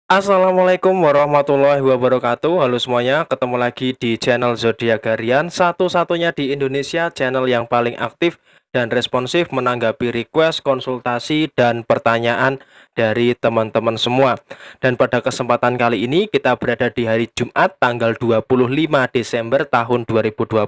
Assalamualaikum warahmatullahi wabarakatuh. Halo semuanya, ketemu lagi di channel Zodiak Harian, satu-satunya di Indonesia channel yang paling aktif dan responsif menanggapi request, konsultasi, dan pertanyaan dari teman-teman semua. Dan pada kesempatan kali ini kita berada di hari Jumat tanggal 25 Desember tahun 2020,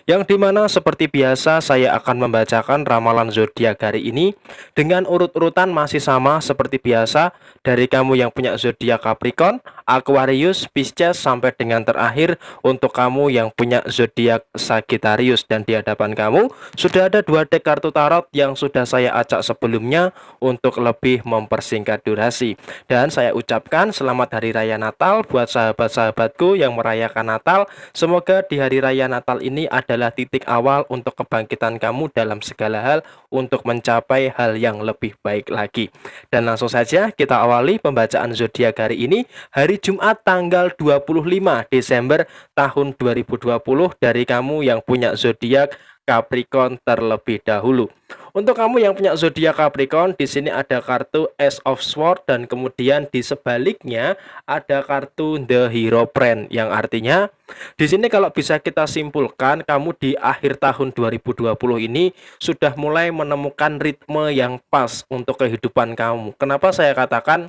yang dimana seperti biasa saya akan membacakan ramalan zodiak hari ini dengan urut-urutan masih sama seperti biasa, dari kamu yang punya zodiak Capricorn, Aquarius, Pisces, sampai dengan terakhir untuk kamu yang punya zodiak Sagittarius. Dan di hadapan kamu sudah ada dua deck kartu tarot yang sudah saya acak sebelumnya untuk lebih mempersingkat durasi. Dan saya ucapkan selamat Hari Raya Natal buat sahabat-sahabatku yang merayakan Natal. Semoga di Hari Raya Natal ini adalah titik awal untuk kebangkitan kamu dalam segala hal untuk mencapai hal yang lebih baik lagi. Dan langsung saja kita awali pembacaan zodiak hari ini, hari Jumat tanggal 25 Desember tahun 2020, dari kamu yang punya zodiak Capricorn terlebih dahulu. Untuk kamu yang punya zodiak Capricorn, di sini ada kartu Ace of Swords dan kemudian di sebaliknya ada kartu The Hero Friend, yang artinya di sini kalau bisa kita simpulkan, kamu di akhir tahun 2020 ini sudah mulai menemukan ritme yang pas untuk kehidupan kamu. Kenapa saya katakan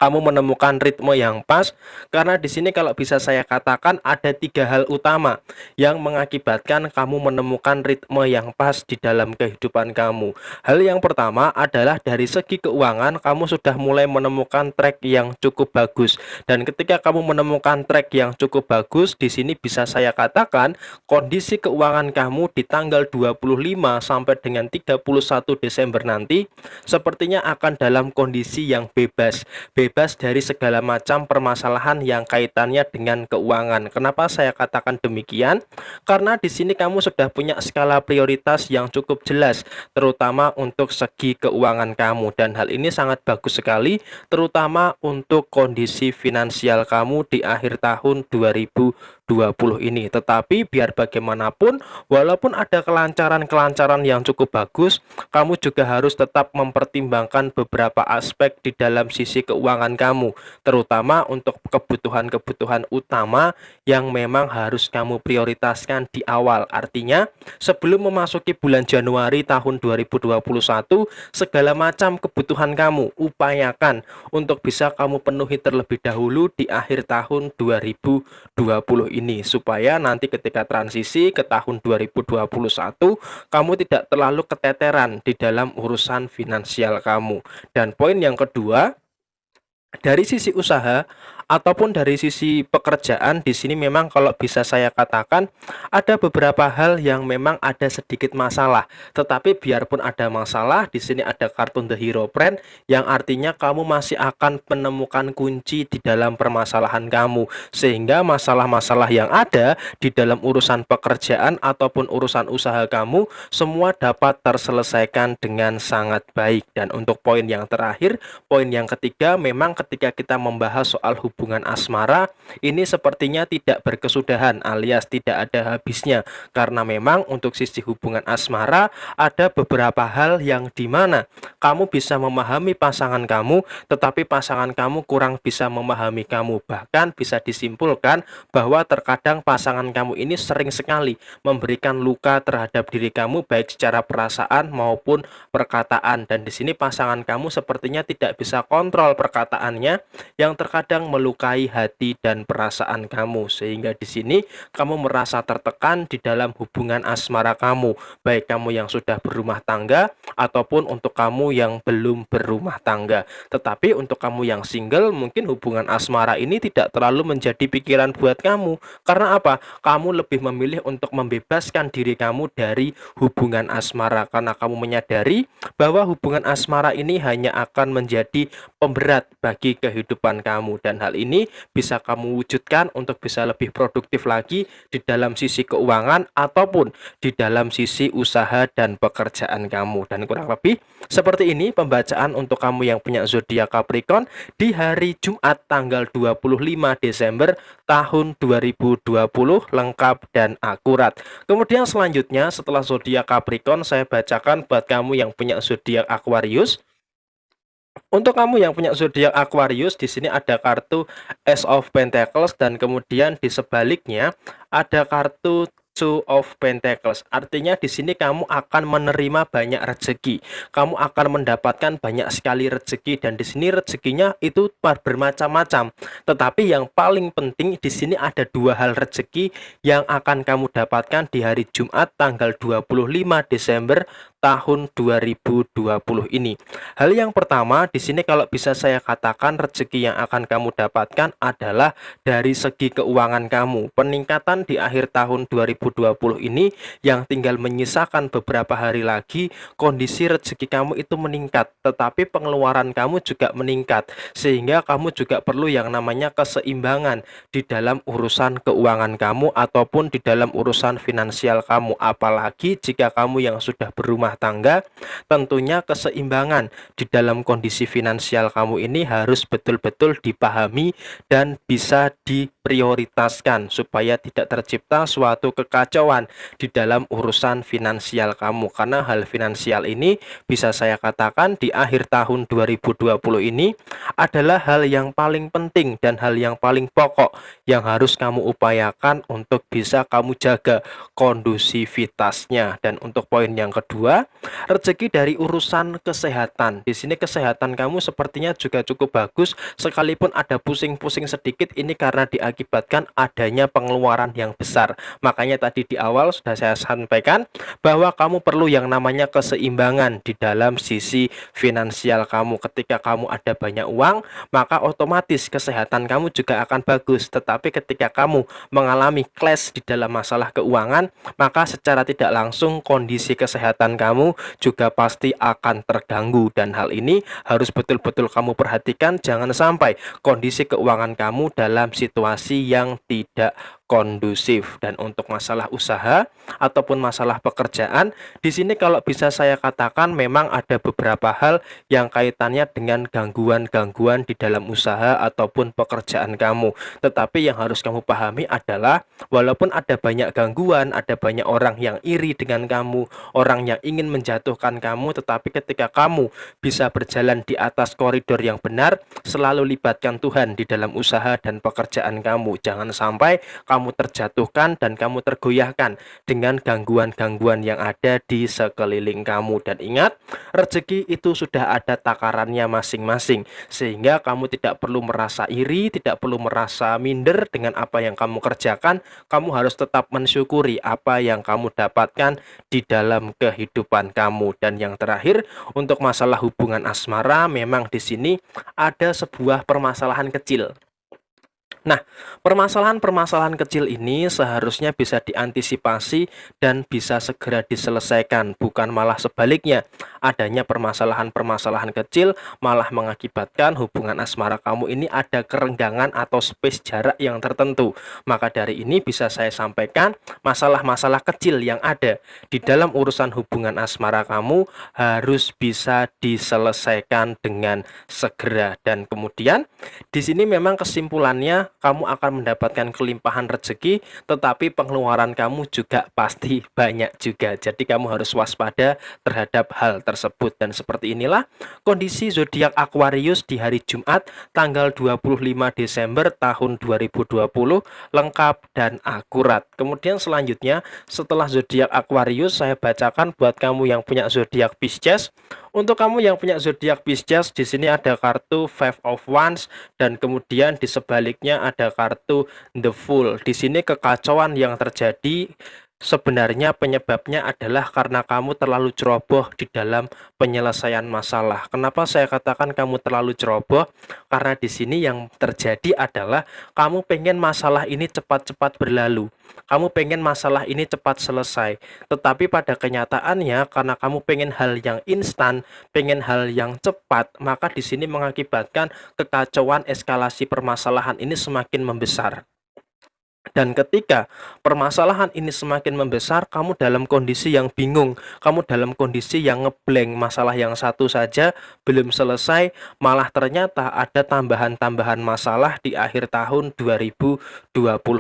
kamu menemukan ritme yang pas? Karena di sini kalau bisa saya katakan ada tiga hal utama yang mengakibatkan kamu menemukan ritme yang pas di dalam kehidupan kamu. Hal yang pertama adalah dari segi keuangan, kamu sudah mulai menemukan track yang cukup bagus. Dan ketika kamu menemukan track yang cukup bagus, di sini bisa saya katakan kondisi keuangan kamu di tanggal 25 sampai dengan 31 Desember nanti sepertinya akan dalam kondisi yang bebas dari segala macam permasalahan yang kaitannya dengan keuangan. Kenapa saya katakan demikian? Karena di sini kamu sudah punya skala prioritas yang cukup jelas, terutama untuk segi keuangan kamu, dan hal ini sangat bagus sekali, terutama untuk kondisi finansial kamu di akhir tahun 2020 ini. Tetapi biar bagaimanapun, walaupun ada kelancaran-kelancaran yang cukup bagus, kamu juga harus tetap mempertimbangkan beberapa aspek di dalam sisi keuangan kamu, terutama untuk kebutuhan-kebutuhan utama yang memang harus kamu prioritaskan di awal. Artinya, sebelum memasuki bulan Januari tahun 2021, segala macam kebutuhan kamu upayakan untuk bisa kamu penuhi terlebih dahulu di akhir tahun 2020 ini, supaya nanti ketika transisi ke tahun 2021 kamu tidak terlalu keteteran di dalam urusan finansial kamu. Dan poin yang kedua, dari sisi usaha ataupun dari sisi pekerjaan, di sini memang kalau bisa saya katakan ada beberapa hal yang memang ada sedikit masalah. Tetapi biarpun ada masalah, di sini ada kartu The Hero Friend yang artinya kamu masih akan menemukan kunci di dalam permasalahan kamu, sehingga masalah-masalah yang ada di dalam urusan pekerjaan ataupun urusan usaha kamu semua dapat terselesaikan dengan sangat baik. Dan untuk poin yang terakhir, poin yang ketiga, memang ketika kita membahas soal hubungan asmara, ini sepertinya tidak berkesudahan alias tidak ada habisnya. Karena memang untuk sisi hubungan asmara ada beberapa hal yang dimana kamu bisa memahami pasangan kamu, tetapi pasangan kamu kurang bisa memahami kamu. Bahkan bisa disimpulkan bahwa terkadang pasangan kamu ini sering sekali memberikan luka terhadap diri kamu, baik secara perasaan maupun perkataan. Dan di sini pasangan kamu sepertinya tidak bisa kontrol perkataannya yang terkadang melukai hati dan perasaan kamu, sehingga di sini kamu merasa tertekan di dalam hubungan asmara kamu, baik kamu yang sudah berumah tangga ataupun untuk kamu yang belum berumah tangga. Tetapi untuk kamu yang single, mungkin hubungan asmara ini tidak terlalu menjadi pikiran buat kamu. Karena apa? Kamu lebih memilih untuk membebaskan diri kamu dari hubungan asmara, karena kamu menyadari bahwa hubungan asmara ini hanya akan menjadi pemberat bagi kehidupan kamu, dan hal ini bisa kamu wujudkan untuk bisa lebih produktif lagi di dalam sisi keuangan ataupun di dalam sisi usaha dan pekerjaan kamu. Dan kurang lebih seperti ini pembacaan untuk kamu yang punya zodiak Capricorn di hari Jumat tanggal 25 Desember tahun 2020, lengkap dan akurat. Kemudian selanjutnya setelah zodiak Capricorn, saya bacakan buat kamu yang punya zodiak Aquarius. Untuk kamu yang punya zodiak Aquarius, di sini ada kartu Ace of Pentacles dan kemudian di sebaliknya ada kartu Two of Pentacles. Artinya di sini kamu akan menerima banyak rezeki. Kamu akan mendapatkan banyak sekali rezeki dan di sini rezekinya itu bermacam-macam. Tetapi yang paling penting di sini ada dua hal rezeki yang akan kamu dapatkan di hari Jumat tanggal 25 Desember tahun 2020 ini. Hal yang pertama di sini kalau bisa saya katakan rezeki yang akan kamu dapatkan adalah dari segi keuangan kamu. Peningkatan di akhir tahun 2020 ini yang tinggal menyisakan beberapa hari lagi, kondisi rezeki kamu itu meningkat, tetapi pengeluaran kamu juga meningkat. Sehingga kamu juga perlu yang namanya keseimbangan di dalam urusan keuangan kamu ataupun di dalam urusan finansial kamu. Apalagi jika kamu yang sudah berumah tangga, tentunya keseimbangan di dalam kondisi finansial kamu ini harus betul-betul dipahami dan bisa diprioritaskan supaya tidak tercipta suatu kekacauan di dalam urusan finansial kamu, karena hal finansial ini bisa saya katakan di akhir tahun 2020 ini adalah hal yang paling penting dan hal yang paling pokok yang harus kamu upayakan untuk bisa kamu jaga kondusivitasnya. Dan untuk poin yang kedua, rezeki dari urusan kesehatan. Di sini kesehatan kamu sepertinya juga cukup bagus, sekalipun ada pusing-pusing sedikit ini karena diakibatkan adanya pengeluaran yang besar. Makanya tadi di awal sudah saya sampaikan bahwa kamu perlu yang namanya keseimbangan di dalam sisi finansial kamu. Ketika kamu ada banyak uang, maka otomatis kesehatan kamu juga akan bagus. Tetapi ketika kamu mengalami clash di dalam masalah keuangan, maka secara tidak langsung kondisi kesehatan kamu juga pasti akan terganggu, dan hal ini harus betul-betul kamu perhatikan. Jangan sampai kondisi keuangan kamu dalam situasi yang tidak kondusif. Dan untuk masalah usaha ataupun masalah pekerjaan, di sini kalau bisa saya katakan memang ada beberapa hal yang kaitannya dengan gangguan-gangguan di dalam usaha ataupun pekerjaan kamu. Tetapi yang harus kamu pahami adalah walaupun ada banyak gangguan, ada banyak orang yang iri dengan kamu, orang yang ingin menjatuhkan kamu, tetapi ketika kamu bisa berjalan di atas koridor yang benar, selalu libatkan Tuhan di dalam usaha dan pekerjaan kamu. Jangan sampai kamu terjatuhkan dan kamu tergoyahkan dengan gangguan-gangguan yang ada di sekeliling kamu. Dan ingat, rezeki itu sudah ada takarannya masing-masing, sehingga kamu tidak perlu merasa iri, tidak perlu merasa minder dengan apa yang kamu kerjakan. Kamu harus tetap mensyukuri apa yang kamu dapatkan di dalam kehidupan kamu. Dan yang terakhir, untuk masalah hubungan asmara, memang di sini ada sebuah permasalahan kecil. Nah, permasalahan-permasalahan kecil ini seharusnya bisa diantisipasi dan bisa segera diselesaikan, bukan malah sebaliknya. Adanya permasalahan-permasalahan kecil malah mengakibatkan hubungan asmara kamu ini ada kerenggangan atau space jarak yang tertentu. Maka dari ini bisa saya sampaikan, masalah-masalah kecil yang ada di dalam urusan hubungan asmara kamu harus bisa diselesaikan dengan segera. Dan kemudian di sini memang kesimpulannya kamu akan mendapatkan kelimpahan rezeki, tetapi pengeluaran kamu juga pasti banyak juga. Jadi kamu harus waspada terhadap hal tersebut. Dan seperti inilah kondisi zodiak Aquarius di hari Jumat tanggal 25 Desember tahun 2020, lengkap dan akurat. Kemudian selanjutnya setelah zodiak Aquarius, saya bacakan buat kamu yang punya zodiak Pisces. Untuk kamu yang punya zodiak Pisces, di sini ada kartu Five of Wands dan kemudian di sebaliknya ada kartu The Fool. Di sini kekacauan yang terjadi sebenarnya penyebabnya adalah karena kamu terlalu ceroboh di dalam penyelesaian masalah. Kenapa saya katakan kamu terlalu ceroboh? Karena di sini yang terjadi adalah kamu pengen masalah ini cepat-cepat berlalu. Kamu pengen masalah ini cepat selesai. Tetapi pada kenyataannya karena kamu pengen hal yang instan, pengen hal yang cepat, maka di sini mengakibatkan kekacauan, eskalasi permasalahan ini semakin membesar. Dan ketika permasalahan ini semakin membesar, kamu dalam kondisi yang bingung, kamu dalam kondisi yang ngeblank, masalah yang satu saja belum selesai, malah ternyata ada tambahan-tambahan masalah di akhir tahun 2020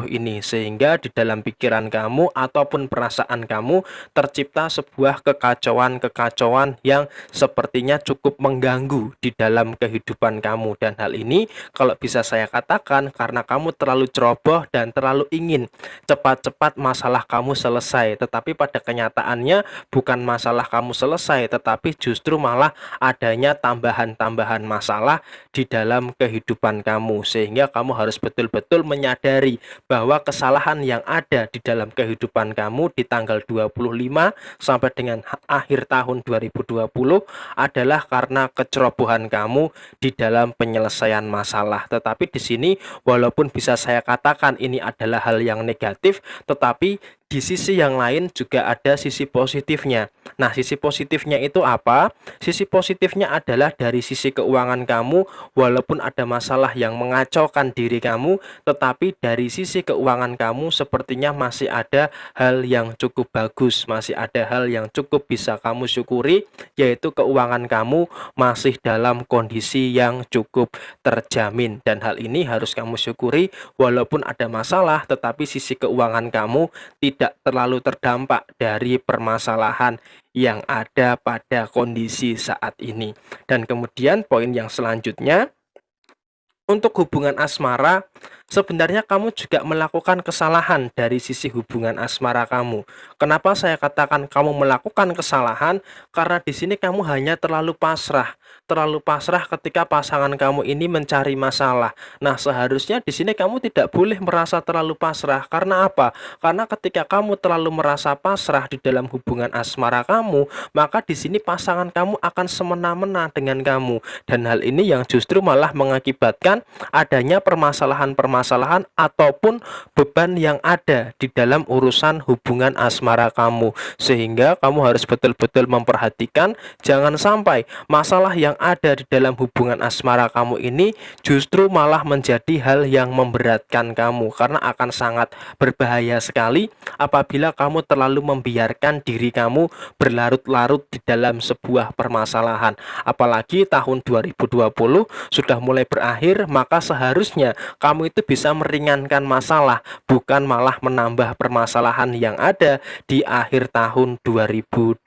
ini. Sehingga di dalam pikiran kamu ataupun perasaan kamu tercipta sebuah kekacauan-kekacauan yang sepertinya cukup mengganggu di dalam kehidupan kamu. Dan hal ini kalau bisa saya katakan karena kamu terlalu ceroboh dan terlalu ingin cepat-cepat masalah kamu selesai, tetapi pada kenyataannya bukan masalah kamu selesai, tetapi justru malah adanya tambahan-tambahan masalah di dalam kehidupan kamu, sehingga kamu harus betul-betul menyadari bahwa kesalahan yang ada di dalam kehidupan kamu di tanggal 25 sampai dengan akhir tahun 2020 adalah karena kecerobohan kamu di dalam penyelesaian masalah. Tetapi di sini walaupun bisa saya katakan ini adalah hal yang negatif, tetapi di sisi yang lain juga ada sisi positifnya. Nah, sisi positifnya itu apa? Sisi positifnya adalah dari sisi keuangan kamu, walaupun ada masalah yang mengacaukan diri kamu, tetapi dari sisi keuangan kamu sepertinya masih ada hal yang cukup bagus, masih ada hal yang cukup bisa kamu syukuri, yaitu keuangan kamu masih dalam kondisi yang cukup terjamin. Dan hal ini harus kamu syukuri, walaupun ada masalah, tetapi sisi keuangan kamu tidak terlalu terdampak dari permasalahan yang ada pada kondisi saat ini. Dan kemudian poin yang selanjutnya, untuk hubungan asmara, sebenarnya kamu juga melakukan kesalahan dari sisi hubungan asmara kamu. Kenapa saya katakan kamu melakukan kesalahan? Karena di sini kamu hanya terlalu pasrah ketika pasangan kamu ini mencari masalah. Nah, seharusnya di sini kamu tidak boleh merasa terlalu pasrah. Karena apa? Karena ketika kamu terlalu merasa pasrah di dalam hubungan asmara kamu, maka di sini pasangan kamu akan semena-mena dengan kamu. Dan hal ini yang justru malah mengakibatkan adanya permasalahan-permasalahan ataupun beban yang ada di dalam urusan hubungan asmara kamu. Sehingga kamu harus betul-betul memperhatikan jangan sampai masalah yang ada di dalam hubungan asmara kamu ini justru malah menjadi hal yang memberatkan kamu, karena akan sangat berbahaya sekali apabila kamu terlalu membiarkan diri kamu berlarut-larut di dalam sebuah permasalahan. Apalagi tahun 2020 sudah mulai berakhir, maka seharusnya kamu itu bisa meringankan masalah, bukan malah menambah permasalahan yang ada di akhir tahun 2020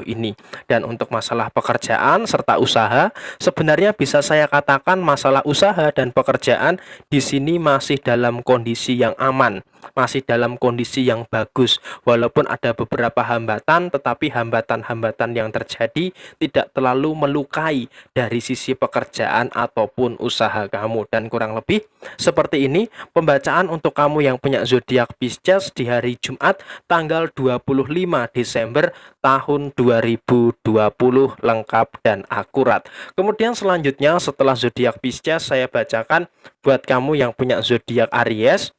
ini. Dan untuk masalah pekerjaan serta usaha, sebenarnya bisa saya katakan masalah usaha dan pekerjaan di sini masih dalam kondisi yang aman, masih dalam kondisi yang bagus. Walaupun ada beberapa hambatan, tetapi hambatan-hambatan yang terjadi tidak terlalu melukai dari sisi pekerjaan ataupun usaha kamu. Dan kurang lebih seperti ini pembacaan untuk kamu yang punya zodiak Pisces di hari Jumat tanggal 25 Desember tahun 2020, lengkap dan akurat. Kemudian selanjutnya setelah zodiak Pisces, saya bacakan buat kamu yang punya zodiak Aries.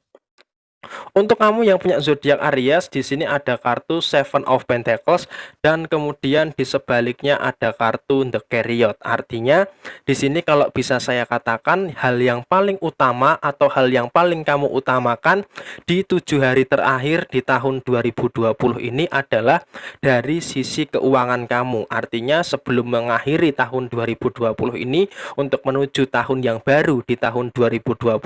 Untuk kamu yang punya zodiak Aries, di sini ada kartu Seven of Pentacles dan kemudian di sebaliknya ada kartu The Chariot. Artinya di sini kalau bisa saya katakan hal yang paling utama atau hal yang paling kamu utamakan di 7 hari terakhir di tahun 2020 ini adalah dari sisi keuangan kamu. Artinya sebelum mengakhiri tahun 2020 ini untuk menuju tahun yang baru di tahun 2021,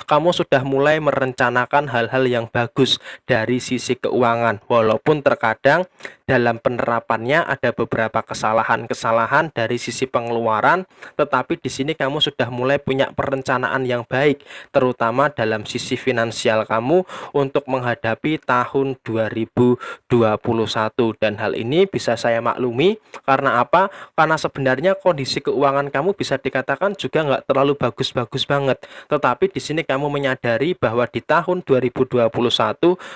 kamu sudah mulai merencanakan hal-hal yang bagus dari sisi keuangan, walaupun terkadang dalam penerapannya ada beberapa kesalahan-kesalahan dari sisi pengeluaran, tetapi di sini kamu sudah mulai punya perencanaan yang baik, terutama dalam sisi finansial kamu untuk menghadapi tahun 2021. Dan hal ini bisa saya maklumi karena apa? Karena sebenarnya kondisi keuangan kamu bisa dikatakan juga nggak terlalu bagus-bagus banget, tetapi di sini kamu menyadari bahwa di tahun 2021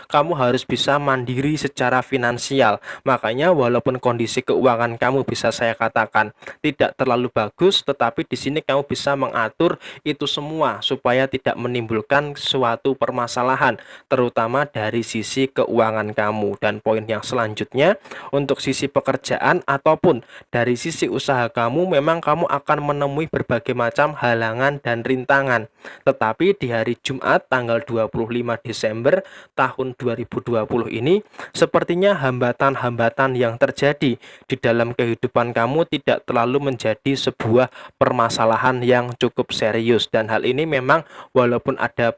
kamu harus bisa mandiri secara finansial, Makanya walaupun kondisi keuangan kamu bisa saya katakan tidak terlalu bagus, tetapi di sini kamu bisa mengatur itu semua supaya tidak menimbulkan suatu permasalahan, terutama dari sisi keuangan kamu. Dan poin yang selanjutnya, untuk sisi pekerjaan ataupun dari sisi usaha kamu, memang kamu akan menemui berbagai macam halangan dan rintangan. Tetapi di hari Jumat tanggal 25 Desember tahun 2020 ini, sepertinya hambatan-hambatan yang terjadi di dalam kehidupan kamu tidak terlalu menjadi sebuah permasalahan yang cukup serius. Dan hal ini memang walaupun ada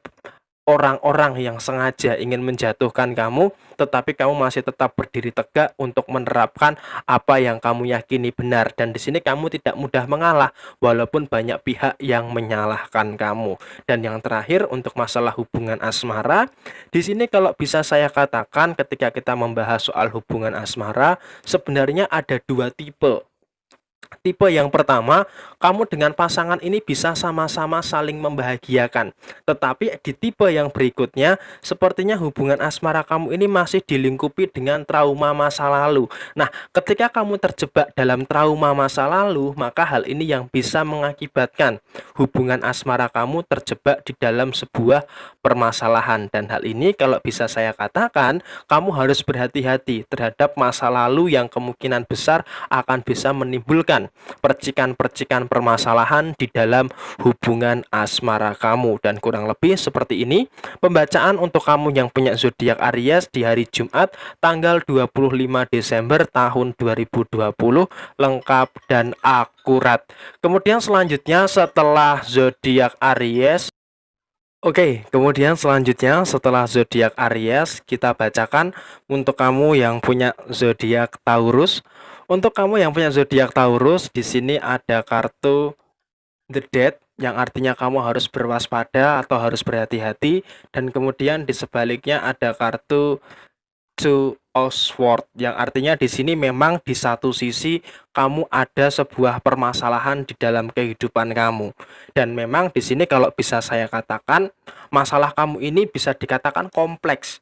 orang-orang yang sengaja ingin menjatuhkan kamu, tetapi kamu masih tetap berdiri tegak untuk menerapkan apa yang kamu yakini benar. Dan di sini kamu tidak mudah mengalah, walaupun banyak pihak yang menyalahkan kamu. Dan yang terakhir, untuk masalah hubungan asmara, di sini kalau bisa saya katakan ketika kita membahas soal hubungan asmara, sebenarnya ada dua tipe. Tipe yang pertama, kamu dengan pasangan ini bisa sama-sama saling membahagiakan. Tetapi di tipe yang berikutnya, sepertinya hubungan asmara kamu ini masih dilingkupi dengan trauma masa lalu. Nah, ketika kamu terjebak dalam trauma masa lalu, maka hal ini yang bisa mengakibatkan hubungan asmara kamu terjebak di dalam sebuah permasalahan. Dan hal ini kalau bisa saya katakan, kamu harus berhati-hati terhadap masa lalu yang kemungkinan besar akan bisa menimbulkan percikan-percikan permasalahan di dalam hubungan asmara kamu. Dan kurang lebih seperti ini pembacaan untuk kamu yang punya zodiak Aries di hari Jumat tanggal 25 Desember tahun 2020, lengkap dan akurat. Kemudian selanjutnya setelah zodiak Aries, kemudian selanjutnya setelah zodiak Aries, kita bacakan untuk kamu yang punya zodiak Taurus. Untuk kamu yang punya zodiak Taurus, di sini ada kartu The Death, yang artinya kamu harus berwaspada atau harus berhati-hati. Dan kemudian di sebaliknya ada kartu Two of Swords, yang artinya di sini memang di satu sisi kamu ada sebuah permasalahan di dalam kehidupan kamu. Dan memang di sini kalau bisa saya katakan, masalah kamu ini bisa dikatakan kompleks.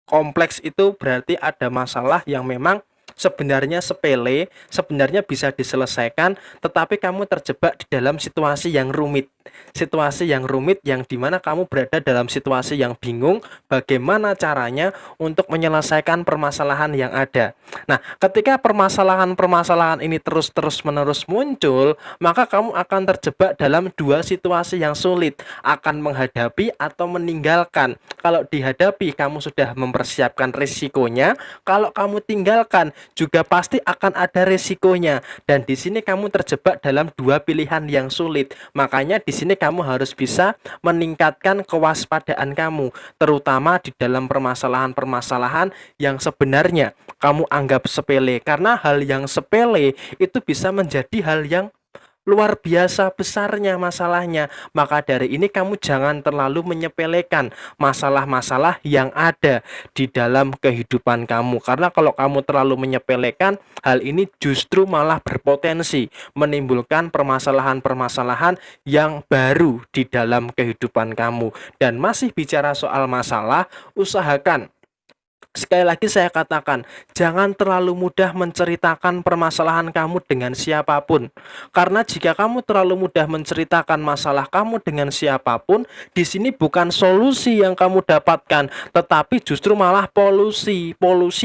Kompleks itu berarti ada masalah yang memang sebenarnya sepele, sebenarnya bisa diselesaikan, tetapi kamu terjebak di dalam situasi yang rumit. Situasi yang rumit yang dimana kamu berada dalam situasi yang bingung bagaimana caranya untuk menyelesaikan permasalahan yang ada. Nah, ketika permasalahan-permasalahan ini terus-menerus muncul, maka kamu akan terjebak dalam dua situasi yang sulit, akan menghadapi atau meninggalkan. Kalau dihadapi, kamu sudah mempersiapkan risikonya. Kalau kamu tinggalkan, juga pasti akan ada risikonya. Dan di sini kamu terjebak dalam dua pilihan yang sulit. Makanya di sini kamu harus bisa meningkatkan kewaspadaan kamu, terutama di dalam permasalahan-permasalahan yang sebenarnya kamu anggap sepele. Karena hal yang sepele itu bisa menjadi hal yang luar biasa besarnya masalahnya. Maka dari ini kamu jangan terlalu menyepelekan masalah-masalah yang ada di dalam kehidupan kamu. Karena kalau kamu terlalu menyepelekan, hal ini justru malah berpotensi menimbulkan permasalahan-permasalahan yang baru di dalam kehidupan kamu. Dan masih bicara soal masalah, usahakan, sekali lagi saya katakan, jangan terlalu mudah menceritakan permasalahan kamu dengan siapapun. Karena jika kamu terlalu mudah menceritakan masalah kamu dengan siapapun, di sini bukan solusi yang kamu dapatkan, tetapi justru malah polusi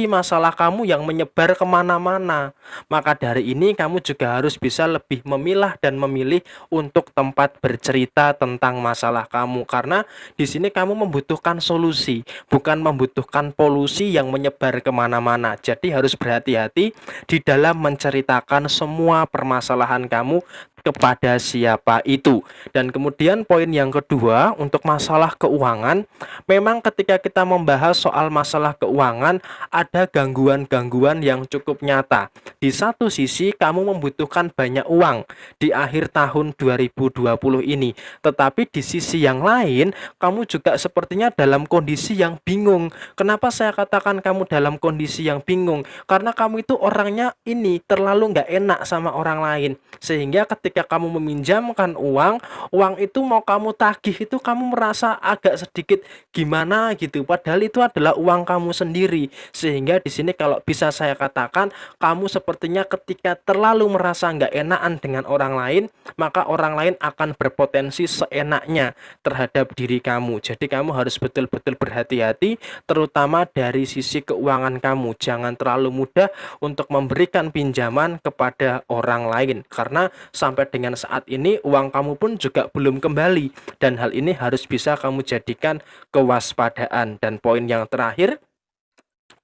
masalah kamu yang menyebar kemana-mana. Maka dari ini kamu juga harus bisa lebih memilah dan memilih untuk tempat bercerita tentang masalah kamu. Karena di sini kamu membutuhkan solusi, bukan membutuhkan polusi yang menyebar kemana-mana. Jadi harus berhati-hati di dalam menceritakan semua permasalahan kamu kepada siapa itu. Dan kemudian poin yang kedua, untuk masalah keuangan, memang ketika kita membahas soal masalah keuangan, ada gangguan-gangguan yang cukup nyata. Di satu sisi kamu membutuhkan banyak uang di akhir tahun 2020 ini, tetapi di sisi yang lain kamu juga sepertinya dalam kondisi yang bingung. Kenapa saya katakan kamu dalam kondisi yang bingung? Karena kamu itu orangnya ini terlalu nggak enak sama orang lain, sehingga ketika ketika kamu meminjamkan uang, uang itu mau kamu tagih itu kamu merasa agak sedikit gimana gitu, padahal itu adalah uang kamu sendiri. Sehingga di sini kalau bisa saya katakan, kamu sepertinya ketika terlalu merasa nggak enakan dengan orang lain, maka orang lain akan berpotensi seenaknya terhadap diri kamu. Jadi kamu harus betul-betul berhati-hati, terutama dari sisi keuangan kamu. Jangan terlalu mudah untuk memberikan pinjaman kepada orang lain, karena sampai dengan saat ini uang kamu pun juga belum kembali, dan hal ini harus bisa kamu jadikan kewaspadaan. Dan poin yang terakhir,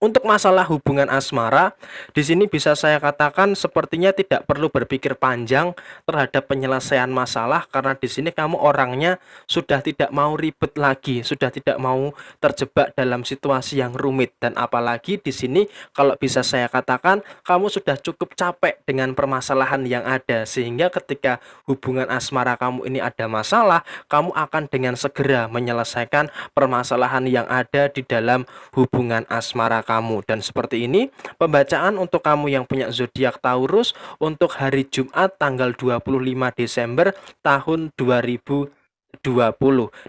untuk masalah hubungan asmara, di sini bisa saya katakan sepertinya tidak perlu berpikir panjang terhadap penyelesaian masalah, karena di sini kamu orangnya sudah tidak mau ribet lagi, sudah tidak mau terjebak dalam situasi yang rumit. Dan apalagi di sini kalau bisa saya katakan, kamu sudah cukup capek dengan permasalahan yang ada, sehingga ketika hubungan asmara kamu ini ada masalah, kamu akan dengan segera menyelesaikan permasalahan yang ada di dalam hubungan asmara kamu. Dan seperti ini pembacaan untuk kamu yang punya zodiak Taurus untuk hari Jumat tanggal 25 Desember tahun 2020.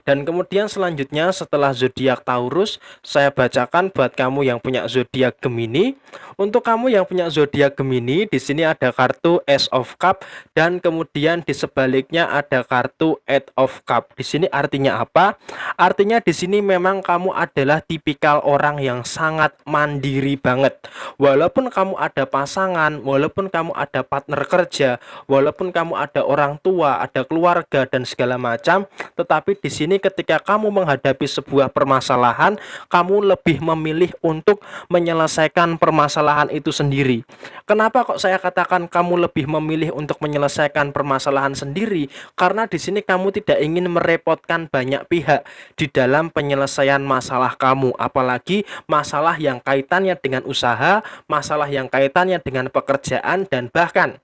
Dan kemudian selanjutnya setelah zodiak Taurus, saya bacakan buat kamu yang punya zodiak Gemini. Untuk kamu yang punya zodiak Gemini, di sini ada kartu Ace of Cup dan kemudian di sebaliknya ada kartu Eight of Cup. Di sini artinya apa? Artinya di sini memang kamu adalah tipikal orang yang sangat mandiri banget. Walaupun kamu ada pasangan, walaupun kamu ada partner kerja, walaupun kamu ada orang tua, ada keluarga dan segala macam, tetapi di sini ketika kamu menghadapi sebuah permasalahan, kamu lebih memilih untuk menyelesaikan permasalahan itu sendiri. Kenapa kok saya katakan kamu lebih memilih untuk menyelesaikan permasalahan sendiri? Karena di sini kamu tidak ingin merepotkan banyak pihak di dalam penyelesaian masalah kamu, apalagi masalah yang kaitannya dengan usaha, masalah yang kaitannya dengan pekerjaan, dan bahkan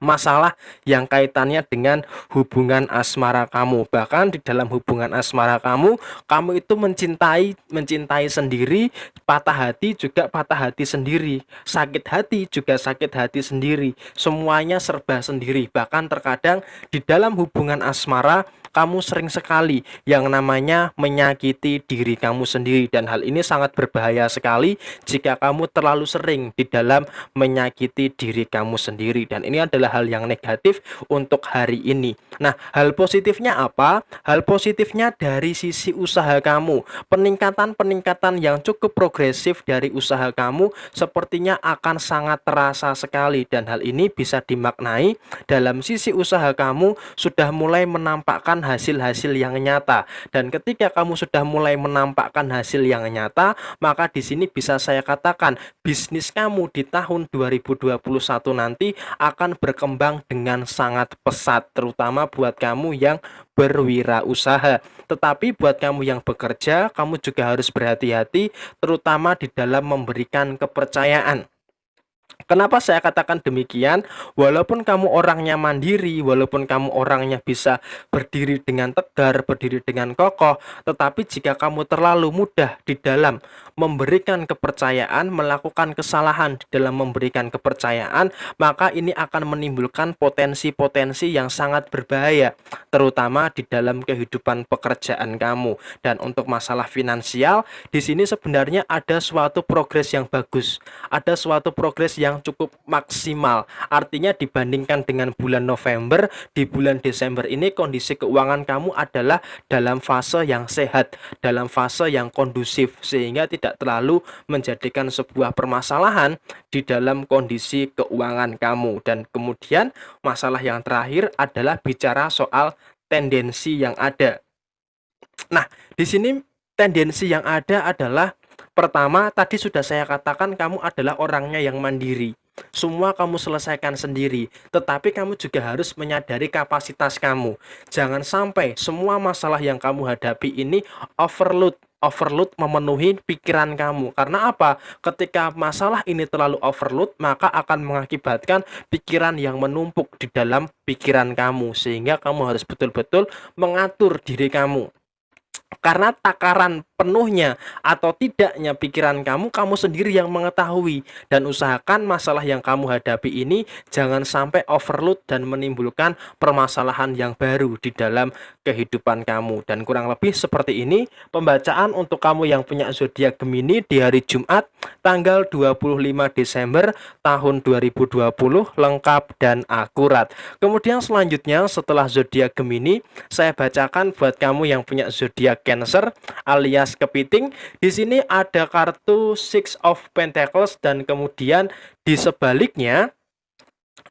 masalah yang kaitannya dengan hubungan asmara kamu. Bahkan di dalam hubungan asmara kamu, kamu itu mencintai sendiri, patah hati juga patah hati sendiri, sakit hati juga sakit hati sendiri, semuanya serba sendiri. Bahkan terkadang di dalam hubungan asmara kamu sering sekali yang namanya menyakiti diri kamu sendiri, dan hal ini sangat berbahaya sekali jika kamu terlalu sering di dalam menyakiti diri kamu sendiri, dan ini adalah hal yang negatif untuk hari ini. Nah, hal positifnya apa? Hal positifnya dari sisi usaha kamu, peningkatan yang cukup progresif dari usaha kamu sepertinya akan sangat terasa sekali, dan hal ini bisa dimaknai dalam sisi usaha kamu sudah mulai menampakkan hasil-hasil yang nyata. Dan ketika kamu sudah mulai menampakkan hasil yang nyata, maka di sini bisa saya katakan bisnis kamu di tahun 2021 nanti akan berkembang dengan sangat pesat, terutama buat kamu yang berwirausaha. Tetapi buat kamu yang bekerja, kamu juga harus berhati-hati, terutama di dalam memberikan kepercayaan. Kenapa saya katakan demikian? Walaupun kamu orangnya mandiri, walaupun kamu orangnya bisa berdiri dengan tegar, berdiri dengan kokoh, tetapi jika kamu terlalu mudah di dalam memberikan kepercayaan, melakukan kesalahan di dalam memberikan kepercayaan, maka ini akan menimbulkan potensi-potensi yang sangat berbahaya, terutama di dalam kehidupan pekerjaan kamu. Dan untuk masalah finansial, di sini sebenarnya ada suatu progres yang bagus, ada suatu progres yang cukup maksimal. Artinya dibandingkan dengan bulan November, di bulan Desember ini kondisi keuangan kamu adalah dalam fase yang sehat, dalam fase yang kondusif, sehingga tidak terlalu menjadikan sebuah permasalahan di dalam kondisi keuangan kamu. Dan kemudian masalah yang terakhir adalah bicara soal tendensi yang ada. Nah, di sini tendensi yang ada adalah pertama, tadi sudah saya katakan kamu adalah orangnya yang mandiri. Semua kamu selesaikan sendiri, tetapi kamu juga harus menyadari kapasitas kamu. Jangan sampai semua masalah yang kamu hadapi ini overload memenuhi pikiran kamu. Karena apa? Ketika masalah ini terlalu overload, maka akan mengakibatkan pikiran yang menumpuk di dalam pikiran kamu, sehingga kamu harus betul-betul mengatur diri kamu. Karena takaran sepenuhnya atau tidaknya pikiran kamu, kamu sendiri yang mengetahui. Dan usahakan masalah yang kamu hadapi ini jangan sampai overload dan menimbulkan permasalahan yang baru di dalam kehidupan kamu. Dan kurang lebih seperti ini pembacaan untuk kamu yang punya zodiak Gemini di hari Jumat tanggal 25 Desember tahun 2020, lengkap dan akurat. Kemudian selanjutnya setelah zodiak Gemini, saya bacakan buat kamu yang punya zodiak Cancer alias kepiting. Di sini ada kartu Six of Pentacles dan kemudian di sebaliknya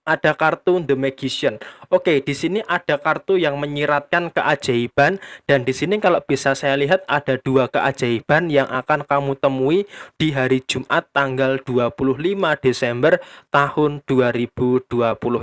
ada kartu The Magician. Oke, di sini ada kartu yang menyiratkan keajaiban, dan di sini kalau bisa saya lihat ada dua keajaiban yang akan kamu temui di hari Jumat tanggal 25 Desember tahun 2020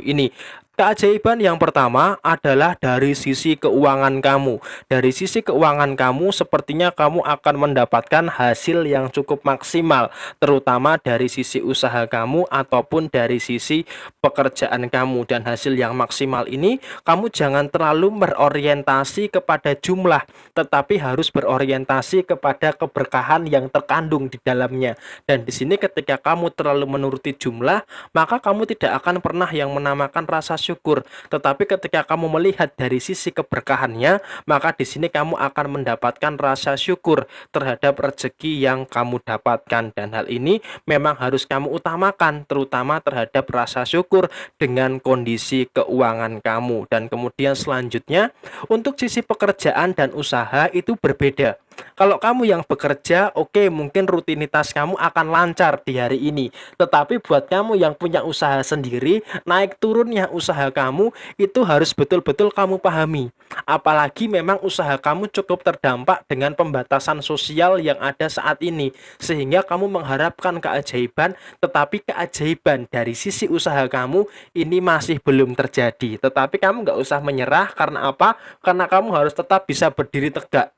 ini. Keajaiban yang pertama adalah dari sisi keuangan kamu. Dari sisi keuangan kamu, sepertinya kamu akan mendapatkan hasil yang cukup maksimal, terutama dari sisi usaha kamu ataupun dari sisi pekerjaan kamu. Dan hasil yang maksimal ini, kamu jangan terlalu berorientasi kepada jumlah, tetapi harus berorientasi kepada keberkahan yang terkandung di dalamnya. Dan di sini ketika kamu terlalu menuruti jumlah, maka kamu tidak akan pernah yang menamakan rasa syukur. Tetapi ketika kamu melihat dari sisi keberkahannya, maka di sini kamu akan mendapatkan rasa syukur terhadap rezeki yang kamu dapatkan. Dan hal ini memang harus kamu utamakan, terutama terhadap rasa syukur dengan kondisi keuangan kamu. Dan kemudian selanjutnya, untuk sisi pekerjaan dan usaha itu berbeda. Kalau kamu yang bekerja, oke, mungkin rutinitas kamu akan lancar di hari ini. Tetapi buat kamu yang punya usaha sendiri, naik turunnya usaha kamu itu harus betul-betul kamu pahami. Apalagi memang usaha kamu cukup terdampak dengan pembatasan sosial yang ada saat ini, sehingga kamu mengharapkan keajaiban, tetapi keajaiban dari sisi usaha kamu ini masih belum terjadi. Tetapi kamu nggak usah menyerah. Karena apa? Karena kamu harus tetap bisa berdiri tegak,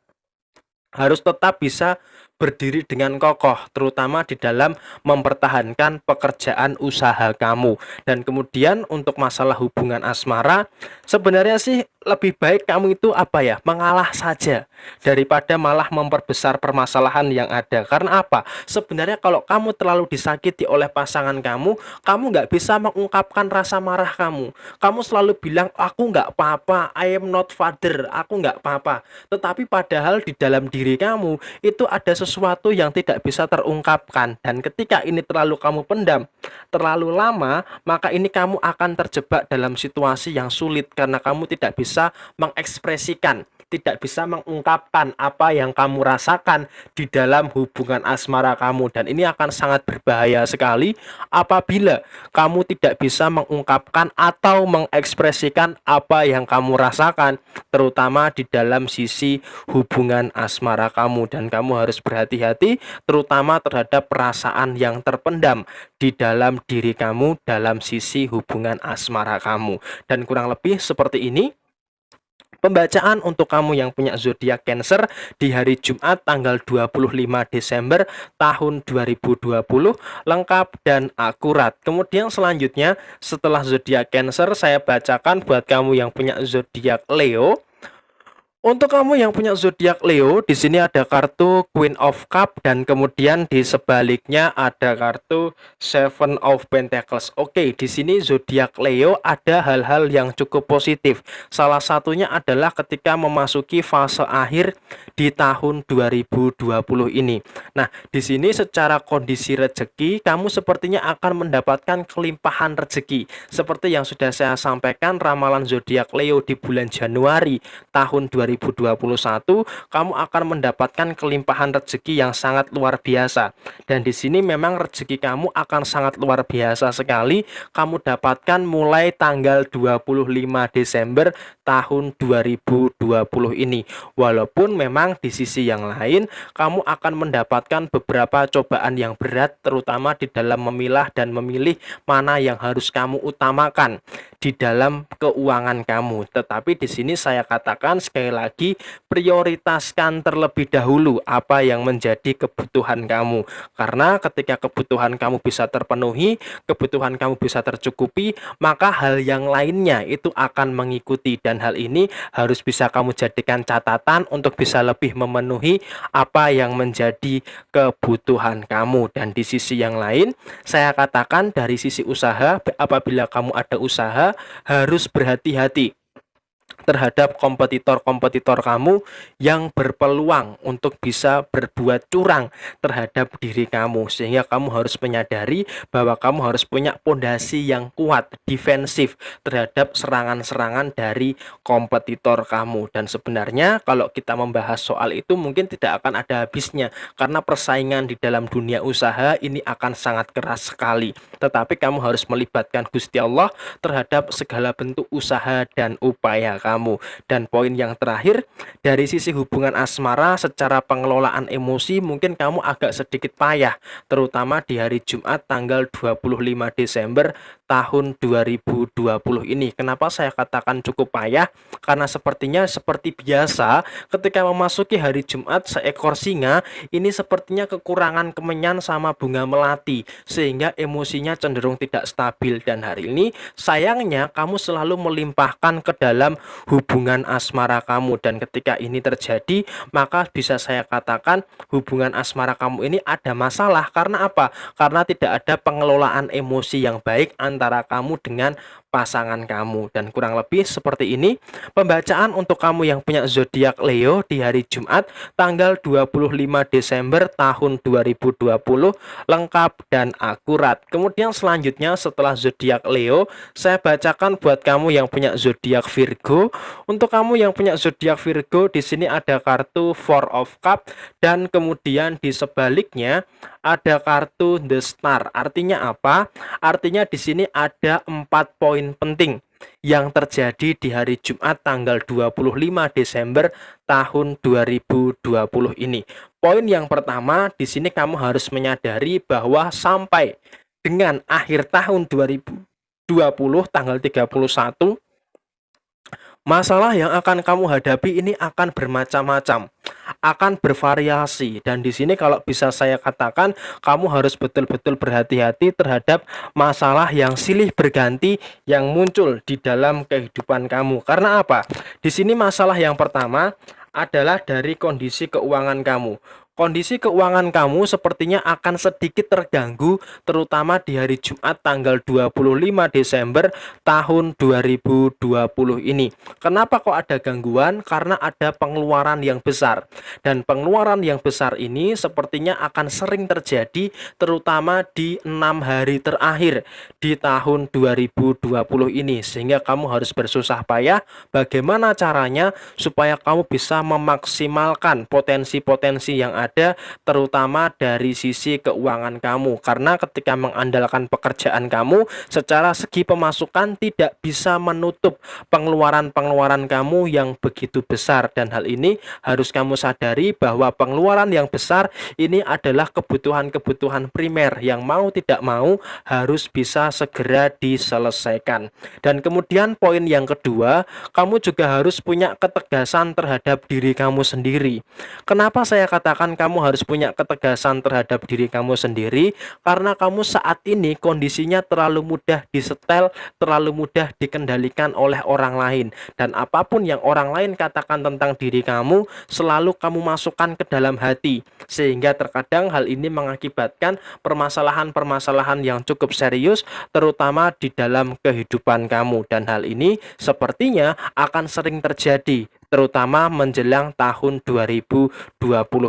harus tetap bisa berdiri dengan kokoh, terutama di dalam mempertahankan pekerjaan usaha kamu. Dan kemudian untuk masalah hubungan asmara, sebenarnya sih lebih baik kamu itu mengalah saja daripada malah memperbesar permasalahan yang ada. Karena apa? Sebenarnya kalau kamu terlalu disakiti oleh pasangan kamu nggak bisa mengungkapkan rasa marah kamu. Kamu selalu bilang, aku nggak apa-apa, I am not father, aku nggak apa-apa. Tetapi padahal di dalam diri kamu itu ada sesuatu yang tidak bisa terungkapkan. Dan ketika ini terlalu kamu pendam terlalu lama, maka ini kamu akan terjebak dalam situasi yang sulit karena kamu tidak bisa mengekspresikan, tidak bisa mengungkapkan apa yang kamu rasakan di dalam hubungan asmara kamu. Dan ini akan sangat berbahaya sekali apabila kamu tidak bisa mengungkapkan atau mengekspresikan apa yang kamu rasakan, terutama di dalam sisi hubungan asmara kamu. Dan kamu harus berhati-hati terutama terhadap perasaan yang terpendam di dalam diri kamu dalam sisi hubungan asmara kamu. Dan kurang lebih seperti ini pembacaan untuk kamu yang punya zodiak Cancer di hari Jumat tanggal 25 Desember tahun 2020, lengkap dan akurat. Kemudian selanjutnya setelah zodiak Cancer, saya bacakan buat kamu yang punya zodiak Leo. Untuk kamu yang punya zodiak Leo, di sini ada kartu Queen of Cup dan kemudian di sebaliknya ada kartu Seven of Pentacles. Oke, di sini zodiak Leo ada hal-hal yang cukup positif. Salah satunya adalah ketika memasuki fase akhir di tahun 2020 ini. Nah, di sini secara kondisi rezeki, kamu sepertinya akan mendapatkan kelimpahan rezeki. Seperti yang sudah saya sampaikan, ramalan zodiak Leo di bulan Januari tahun 2021, kamu akan mendapatkan kelimpahan rezeki yang sangat luar biasa. Dan di sini memang rezeki kamu akan sangat luar biasa sekali. Kamu dapatkan mulai tanggal 25 Desember tahun 2020 ini. Walaupun memang di sisi yang lain, kamu akan mendapatkan beberapa cobaan yang berat, terutama di dalam memilah dan memilih mana yang harus kamu utamakan di dalam keuangan kamu. Tetapi di sini saya katakan sekali lagi, prioritaskan terlebih dahulu apa yang menjadi kebutuhan kamu. Karena ketika kebutuhan kamu bisa terpenuhi, kebutuhan kamu bisa tercukupi, maka hal yang lainnya itu akan mengikuti, dan hal ini harus bisa kamu jadikan catatan untuk bisa lebih memenuhi apa yang menjadi kebutuhan kamu. Dan di sisi yang lain, saya katakan dari sisi usaha, apabila kamu ada usaha, harus berhati-hati terhadap kompetitor-kompetitor kamu yang berpeluang untuk bisa berbuat curang terhadap diri kamu, sehingga kamu harus menyadari bahwa kamu harus punya pondasi yang kuat, defensif terhadap serangan-serangan dari kompetitor kamu. Dan sebenarnya kalau kita membahas soal itu mungkin tidak akan ada habisnya, karena persaingan di dalam dunia usaha ini akan sangat keras sekali, tetapi kamu harus melibatkan Gusti Allah terhadap segala bentuk usaha dan upaya kamu. Dan poin yang terakhir, dari sisi hubungan asmara secara pengelolaan emosi mungkin kamu agak sedikit payah, terutama di hari Jumat tanggal 25 Desember tahun 2020 ini. Kenapa saya katakan cukup payah? Karena sepertinya seperti biasa ketika memasuki hari Jumat, seekor singa ini sepertinya kekurangan kemenyan sama bunga melati, sehingga emosinya cenderung tidak stabil. Dan hari ini sayangnya kamu selalu melimpahkan ke dalam hubungan asmara kamu, dan ketika ini terjadi maka bisa saya katakan hubungan asmara kamu ini ada masalah. Karena apa? Karena tidak ada pengelolaan emosi yang baik antara kamu dengan pasangan kamu. Dan kurang lebih seperti ini pembacaan untuk kamu yang punya zodiak Leo di hari Jumat tanggal 25 Desember tahun 2020, lengkap dan akurat. Kemudian selanjutnya setelah zodiak Leo, saya bacakan buat kamu yang punya zodiak Virgo. Untuk kamu yang punya zodiak Virgo, di sini ada kartu Four of Cup, dan kemudian di sebaliknya ada kartu The Star. Artinya apa? Artinya di sini ada 4 poin penting yang terjadi di hari Jumat tanggal 25 Desember tahun 2020 ini. Poin yang pertama, di sini kamu harus menyadari bahwa sampai dengan akhir tahun 2020 tanggal 31, masalah yang akan kamu hadapi ini akan bermacam-macam, akan bervariasi. Dan di sini kalau bisa saya katakan, kamu harus betul-betul berhati-hati terhadap masalah yang silih berganti yang muncul di dalam kehidupan kamu. Karena apa? Di sini masalah yang pertama adalah dari kondisi keuangan kamu. Kondisi keuangan kamu sepertinya akan sedikit terganggu, terutama di hari Jumat tanggal 25 Desember tahun 2020 ini. Kenapa kok ada gangguan? Karena ada pengeluaran yang besar. Dan pengeluaran yang besar ini sepertinya akan sering terjadi, terutama di 6 hari terakhir di tahun 2020 ini. Sehingga kamu harus bersusah payah bagaimana caranya supaya kamu bisa memaksimalkan potensi-potensi yang ada, terutama dari sisi keuangan kamu. Karena ketika mengandalkan pekerjaan kamu, secara segi pemasukan tidak bisa menutup pengeluaran-pengeluaran kamu yang begitu besar. Dan hal ini harus kamu sadari bahwa pengeluaran yang besar ini adalah kebutuhan-kebutuhan primer yang mau tidak mau harus bisa segera diselesaikan. Dan kemudian poin yang kedua, kamu juga harus punya ketegasan terhadap diri kamu sendiri. Kenapa saya katakan kamu harus punya ketegasan terhadap diri kamu sendiri? Karena kamu saat ini kondisinya terlalu mudah disetel, terlalu mudah dikendalikan oleh orang lain. Dan apapun yang orang lain katakan tentang diri kamu, selalu kamu masukkan ke dalam hati. Sehingga terkadang hal ini mengakibatkan permasalahan-permasalahan yang cukup serius, terutama di dalam kehidupan kamu. Dan hal ini sepertinya akan sering terjadi, terutama menjelang tahun 2020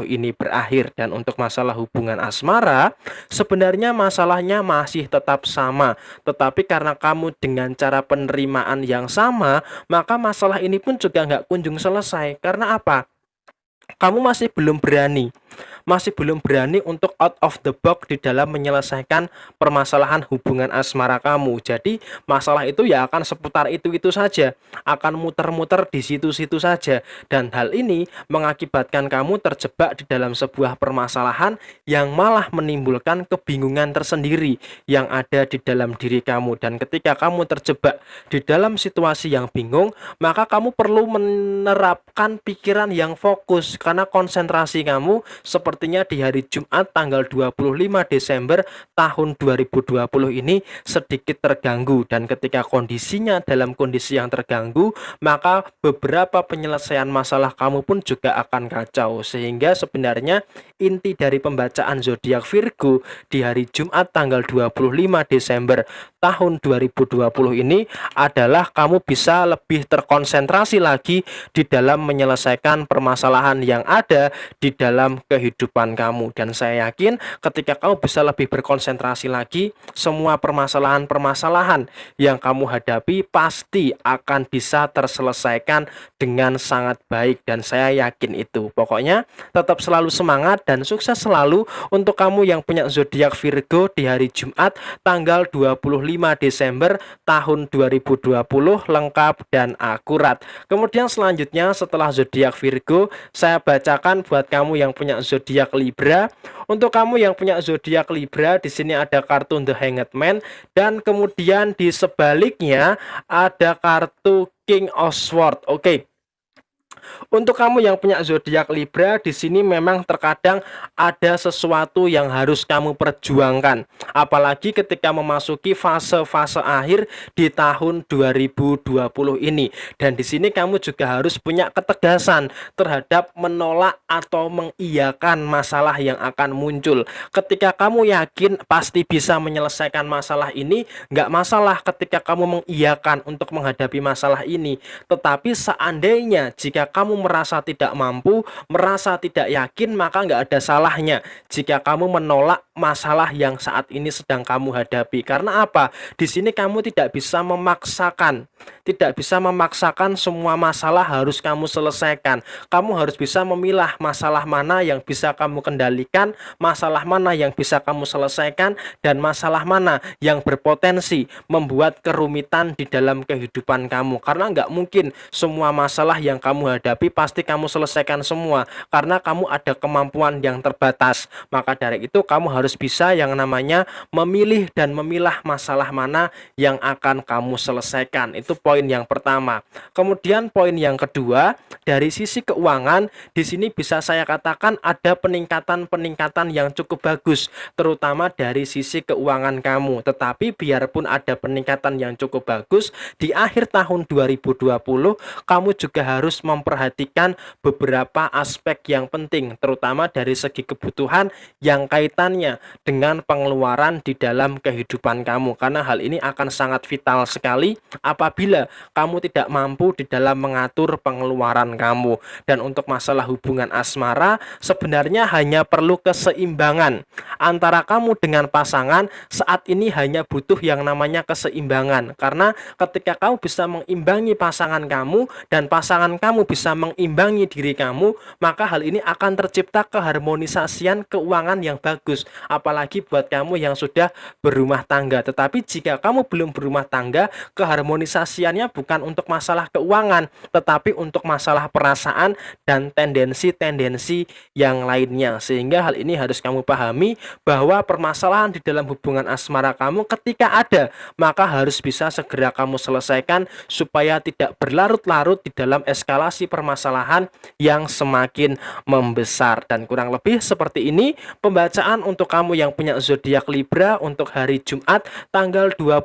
ini berakhir. Dan untuk masalah hubungan asmara, sebenarnya masalahnya masih tetap sama, tetapi karena kamu dengan cara penerimaan yang sama, maka masalah ini pun juga nggak kunjung selesai. Karena apa? Kamu masih belum berani masih belum berani untuk out of the box di dalam menyelesaikan permasalahan hubungan asmara kamu. Jadi masalah itu ya akan seputar itu-itu saja, akan muter-muter di situ-situ saja. Dan hal ini mengakibatkan kamu terjebak di dalam sebuah permasalahan yang malah menimbulkan kebingungan tersendiri yang ada di dalam diri kamu. Dan ketika kamu terjebak di dalam situasi yang bingung, maka kamu perlu menerapkan pikiran yang fokus, karena konsentrasi kamu sepertinya di hari Jumat tanggal 25 Desember tahun 2020 ini sedikit terganggu. Dan ketika kondisinya dalam kondisi yang terganggu, maka beberapa penyelesaian masalah kamu pun juga akan kacau. Sehingga sebenarnya inti dari pembacaan zodiak Virgo di hari Jumat tanggal 25 Desember tahun 2020 ini adalah kamu bisa lebih terkonsentrasi lagi di dalam menyelesaikan permasalahan yang ada di dalam kehidupan kamu. Dan saya yakin ketika kamu bisa lebih berkonsentrasi lagi, semua permasalahan-permasalahan yang kamu hadapi pasti akan bisa terselesaikan dengan sangat baik, dan saya yakin itu. Pokoknya tetap selalu semangat dan sukses selalu untuk kamu yang punya zodiak Virgo di hari Jumat tanggal 25 Desember tahun 2020, lengkap dan akurat. Kemudian selanjutnya setelah zodiak Virgo, saya bacakan buat kamu yang punya zodiak Libra. Untuk kamu yang punya zodiak Libra, di sini ada kartu The Hanged Man, dan kemudian di sebaliknya ada kartu King of Swords. Oke. Untuk kamu yang punya zodiak Libra, di sini memang terkadang ada sesuatu yang harus kamu perjuangkan, apalagi ketika memasuki fase-fase akhir di tahun 2020 ini. Dan di sini kamu juga harus punya ketegasan terhadap menolak atau mengiyakan masalah yang akan muncul. Ketika kamu yakin pasti bisa menyelesaikan masalah ini, nggak masalah ketika kamu mengiyakan untuk menghadapi masalah ini. Tetapi seandainya jika kamu merasa tidak mampu, merasa tidak yakin, maka nggak ada salahnya jika kamu menolak masalah yang saat ini sedang kamu hadapi. Karena apa? Di sini kamu tidak bisa memaksakan semua masalah harus kamu selesaikan. Kamu harus bisa memilah masalah mana yang bisa kamu kendalikan, masalah mana yang bisa kamu selesaikan, dan masalah mana yang berpotensi membuat kerumitan di dalam kehidupan kamu. Karena nggak mungkin semua masalah yang kamu hadapi pasti kamu selesaikan semua, karena kamu ada kemampuan yang terbatas. Maka dari itu kamu harus bisa yang namanya memilih dan memilah masalah mana yang akan kamu selesaikan. Itu poin yang pertama. Kemudian poin yang kedua, dari sisi keuangan, di sini bisa saya katakan ada peningkatan yang cukup bagus, terutama dari sisi keuangan kamu. Tetapi biarpun ada peningkatan yang cukup bagus, di akhir tahun 2020 kamu juga harus memperhatikan beberapa aspek yang penting, terutama dari segi kebutuhan yang kaitannya dengan pengeluaran di dalam kehidupan kamu, karena hal ini akan sangat vital sekali apabila kamu tidak mampu di dalam mengatur pengeluaran kamu. Dan untuk masalah hubungan asmara, sebenarnya hanya perlu keseimbangan antara kamu dengan pasangan. Saat ini hanya butuh yang namanya keseimbangan, karena ketika kamu bisa mengimbangi pasangan kamu dan pasangan kamu bisa mengimbangi diri kamu, maka hal ini akan tercipta keharmonisasian keuangan yang bagus, apalagi buat kamu yang sudah berumah tangga. Tetapi jika kamu belum berumah tangga, keharmonisasiannya bukan untuk masalah keuangan, tetapi untuk masalah perasaan dan tendensi-tendensi yang lainnya. Sehingga hal ini harus kamu pahami bahwa permasalahan di dalam hubungan asmara kamu ketika ada, maka harus bisa segera kamu selesaikan supaya tidak berlarut-larut di dalam eskalasi permasalahan yang semakin membesar. Dan kurang lebih seperti ini pembacaan untuk kamu yang punya zodiak Libra untuk hari Jumat tanggal 25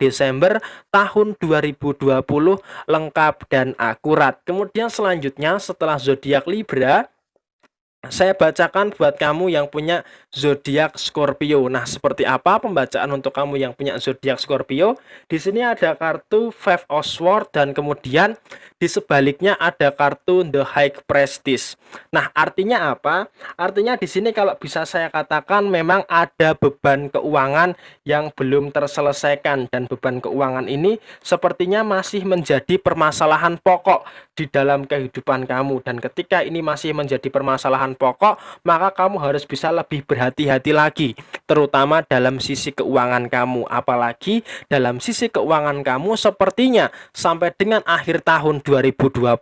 Desember tahun 2020, lengkap dan akurat. Kemudian selanjutnya setelah zodiak Libra, saya bacakan buat kamu yang punya zodiak Scorpio. Nah, seperti apa pembacaan untuk kamu yang punya zodiak Scorpio? Di sini ada kartu Five of Swords dan kemudian di sebaliknya ada kartu The High Priestess. Nah, artinya apa? Artinya di sini kalau bisa saya katakan memang ada beban keuangan yang belum terselesaikan, dan beban keuangan ini sepertinya masih menjadi permasalahan pokok di dalam kehidupan kamu. Dan ketika ini masih menjadi permasalahan kebutuhan pokok, maka kamu harus bisa lebih berhati-hati lagi, terutama dalam sisi keuangan kamu. Apalagi dalam sisi keuangan kamu sepertinya sampai dengan akhir tahun 2020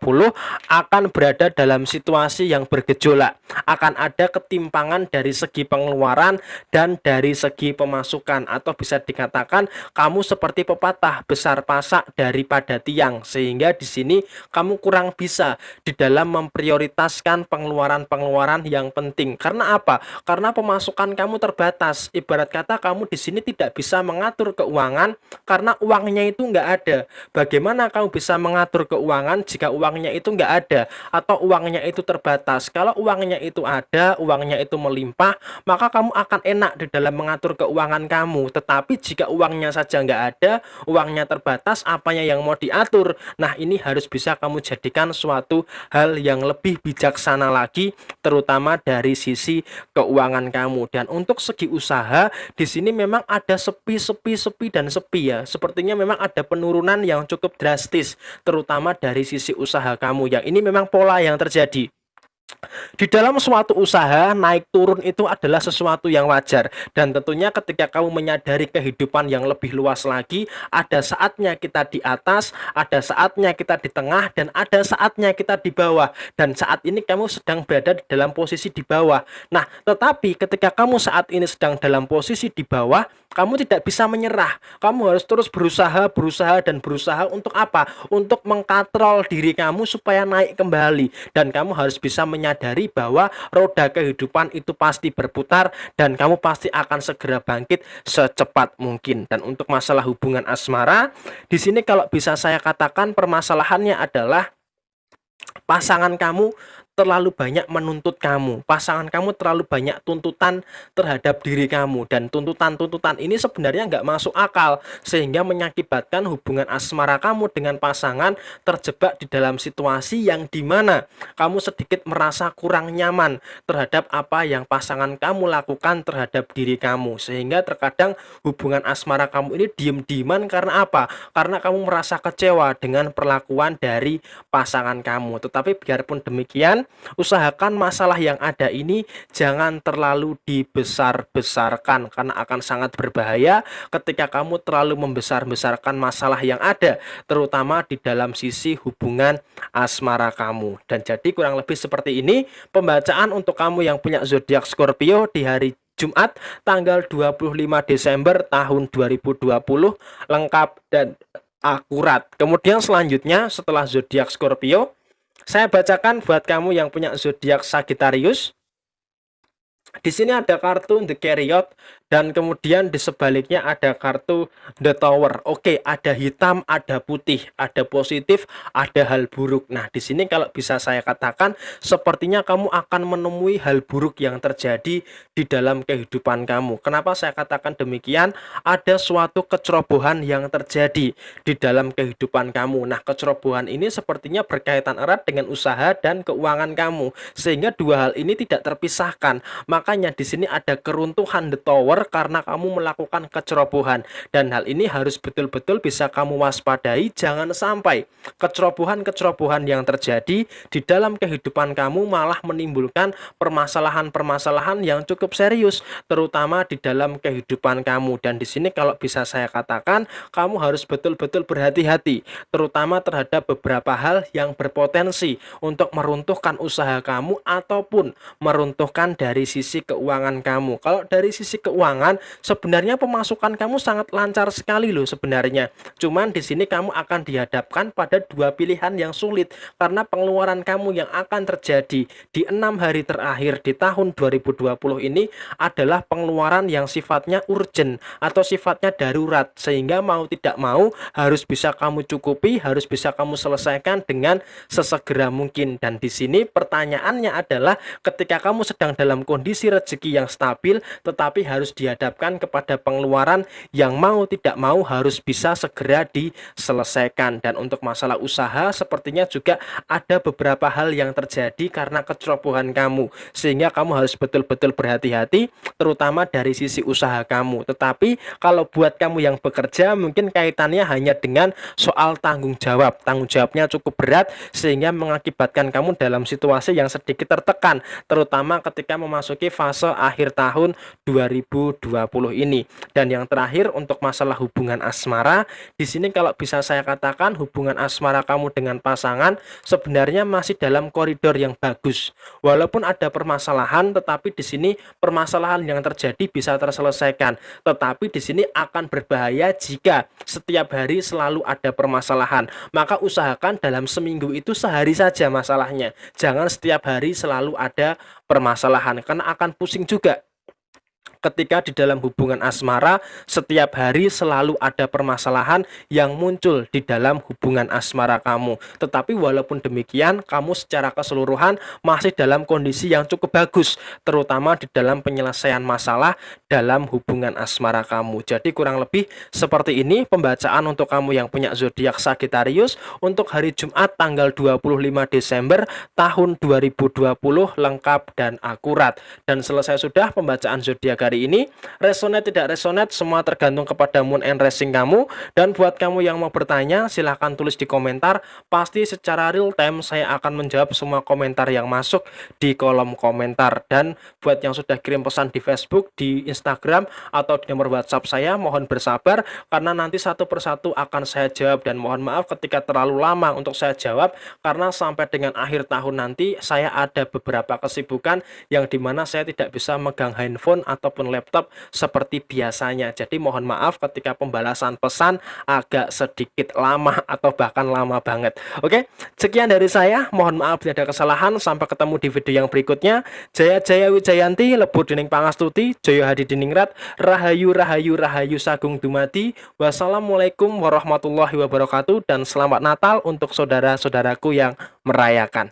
akan berada dalam situasi yang bergejolak. Akan ada ketimpangan dari segi pengeluaran dan dari segi pemasukan, atau bisa dikatakan kamu seperti pepatah, besar pasak daripada tiang, sehingga di sini kamu kurang bisa di dalam memprioritaskan pengeluaran-pengeluaran yang penting. Karena apa? Karena pemasukan kamu terbatas. Ibarat kata kamu di sini tidak bisa mengatur keuangan karena uangnya itu nggak ada. Bagaimana kamu bisa mengatur keuangan jika uangnya itu nggak ada atau uangnya itu terbatas? Kalau uangnya itu ada, uangnya itu melimpah, maka kamu akan enak di dalam mengatur keuangan kamu. Tetapi jika uangnya saja nggak ada, uangnya terbatas, apanya yang mau diatur? Nah, ini harus bisa kamu jadikan suatu hal yang lebih bijaksana lagi, terutama dari sisi keuangan kamu. Dan untuk segi usaha, di sini memang ada sepi dan sepi ya. Sepertinya memang ada penurunan yang cukup drastis, terutama dari sisi usaha kamu. Yang ini memang pola yang terjadi. Di dalam suatu usaha, naik turun itu adalah sesuatu yang wajar. Dan tentunya ketika kamu menyadari kehidupan yang lebih luas lagi, ada saatnya kita di atas, ada saatnya kita di tengah, dan ada saatnya kita di bawah. Dan saat ini kamu sedang berada di dalam posisi di bawah. Nah, tetapi ketika kamu saat ini sedang dalam posisi di bawah, kamu tidak bisa menyerah. Kamu harus terus berusaha untuk apa? Untuk mengkatrol diri kamu supaya naik kembali. Dan kamu harus bisa menyadari bahwa roda kehidupan itu pasti berputar dan kamu pasti akan segera bangkit secepat mungkin. Dan untuk masalah hubungan asmara, di sini kalau bisa saya katakan permasalahannya adalah pasangan kamu terlalu banyak menuntut kamu. Pasangan kamu terlalu banyak tuntutan terhadap diri kamu. Dan tuntutan-tuntutan ini sebenarnya nggak masuk akal, sehingga mengakibatkan hubungan asmara kamu dengan pasangan terjebak di dalam situasi yang dimana kamu sedikit merasa kurang nyaman terhadap apa yang pasangan kamu lakukan terhadap diri kamu. Sehingga terkadang hubungan asmara kamu ini diem-dieman karena apa? Karena kamu merasa kecewa dengan perlakuan dari pasangan kamu. Tetapi biarpun demikian, usahakan masalah yang ada ini jangan terlalu dibesar-besarkan, karena akan sangat berbahaya ketika kamu terlalu membesar-besarkan masalah yang ada, terutama di dalam sisi hubungan asmara kamu. Dan jadi kurang lebih seperti ini pembacaan untuk kamu yang punya zodiak Scorpio di hari Jumat tanggal 25 Desember tahun 2020, lengkap dan akurat. Kemudian selanjutnya setelah zodiak Scorpio, saya bacakan buat kamu yang punya zodiak Sagittarius. Di sini ada kartu The Chariot dan kemudian di sebaliknya ada kartu The Tower. Oke, ada hitam, ada putih, ada positif, ada hal buruk. Nah, di sini kalau bisa saya katakan sepertinya kamu akan menemui hal buruk yang terjadi di dalam kehidupan kamu. Kenapa saya katakan demikian? Ada suatu kecerobohan yang terjadi di dalam kehidupan kamu. Nah, kecerobohan ini sepertinya berkaitan erat dengan usaha dan keuangan kamu, sehingga dua hal ini tidak terpisahkan. Makanya di sini ada keruntuhan The Tower karena kamu melakukan kecerobohan, dan hal ini harus betul-betul bisa kamu waspadai. Jangan sampai kecerobohan-kecerobohan yang terjadi di dalam kehidupan kamu malah menimbulkan permasalahan-permasalahan yang cukup serius, terutama di dalam kehidupan kamu. Dan di sini kalau bisa saya katakan kamu harus betul-betul berhati-hati, terutama terhadap beberapa hal yang berpotensi untuk meruntuhkan usaha kamu ataupun meruntuhkan dari sisi keuangan kamu. Kalau dari sisi keuangan sebenarnya pemasukan kamu sangat lancar sekali loh sebenarnya. Cuman di sini kamu akan dihadapkan pada dua pilihan yang sulit, karena pengeluaran kamu yang akan terjadi di 6 hari terakhir di tahun 2020 ini adalah pengeluaran yang sifatnya urgent atau sifatnya darurat, sehingga mau tidak mau harus bisa kamu cukupi, harus bisa kamu selesaikan dengan sesegera mungkin. Dan di sini pertanyaannya adalah ketika kamu sedang dalam kondisi rezeki yang stabil tetapi harus dihadapkan kepada pengeluaran yang mau tidak mau harus bisa segera diselesaikan. Dan untuk masalah usaha sepertinya juga ada beberapa hal yang terjadi karena kecerobohan kamu, sehingga kamu harus betul-betul berhati-hati terutama dari sisi usaha kamu. Tetapi kalau buat kamu yang bekerja mungkin kaitannya hanya dengan soal tanggung jawab. Tanggung jawabnya cukup berat sehingga mengakibatkan kamu dalam situasi yang sedikit tertekan, terutama ketika memasuki fase akhir tahun 2020 ini. Dan yang terakhir untuk masalah hubungan asmara, di sini kalau bisa saya katakan hubungan asmara kamu dengan pasangan sebenarnya masih dalam koridor yang bagus. Walaupun ada permasalahan, tetapi di sini permasalahan yang terjadi bisa terselesaikan. Tetapi di sini akan berbahaya jika setiap hari selalu ada permasalahan. Maka usahakan dalam seminggu itu sehari saja masalahnya. Jangan setiap hari selalu ada permasalahan karena akan pusing juga. Ketika di dalam hubungan asmara setiap hari selalu ada permasalahan yang muncul di dalam hubungan asmara kamu. Tetapi walaupun demikian kamu secara keseluruhan masih dalam kondisi yang cukup bagus, terutama di dalam penyelesaian masalah dalam hubungan asmara kamu. Jadi kurang lebih seperti ini pembacaan untuk kamu yang punya zodiak Sagittarius untuk hari Jumat tanggal 25 Desember tahun 2020 lengkap dan akurat. Dan selesai sudah pembacaan zodiak hari ini. Resonate tidak resonate semua tergantung kepada moon and rising kamu. Dan buat kamu yang mau bertanya silahkan tulis di komentar. Pasti secara real time saya akan menjawab semua komentar yang masuk di kolom komentar. Dan buat yang sudah kirim pesan di Facebook, di Instagram atau di nomor WhatsApp saya, mohon bersabar karena nanti satu persatu akan saya jawab. Dan mohon maaf ketika terlalu lama untuk saya jawab karena sampai dengan akhir tahun nanti saya ada beberapa kesibukan yang dimana saya tidak bisa megang handphone ataupun laptop seperti biasanya. Jadi mohon maaf ketika pembalasan pesan agak sedikit lama atau bahkan lama banget. Oke, sekian dari saya. Mohon maaf tidak ada kesalahan. Sampai ketemu di video yang berikutnya. Jaya Jaya Wijayanti, Lebur Dening Pangastuti, Jaya Hadi Diningrat, Rahayu Rahayu Rahayu Sagung Dumadi. Wassalamualaikum warahmatullahi wabarakatuh dan selamat Natal untuk saudara-saudaraku yang merayakan.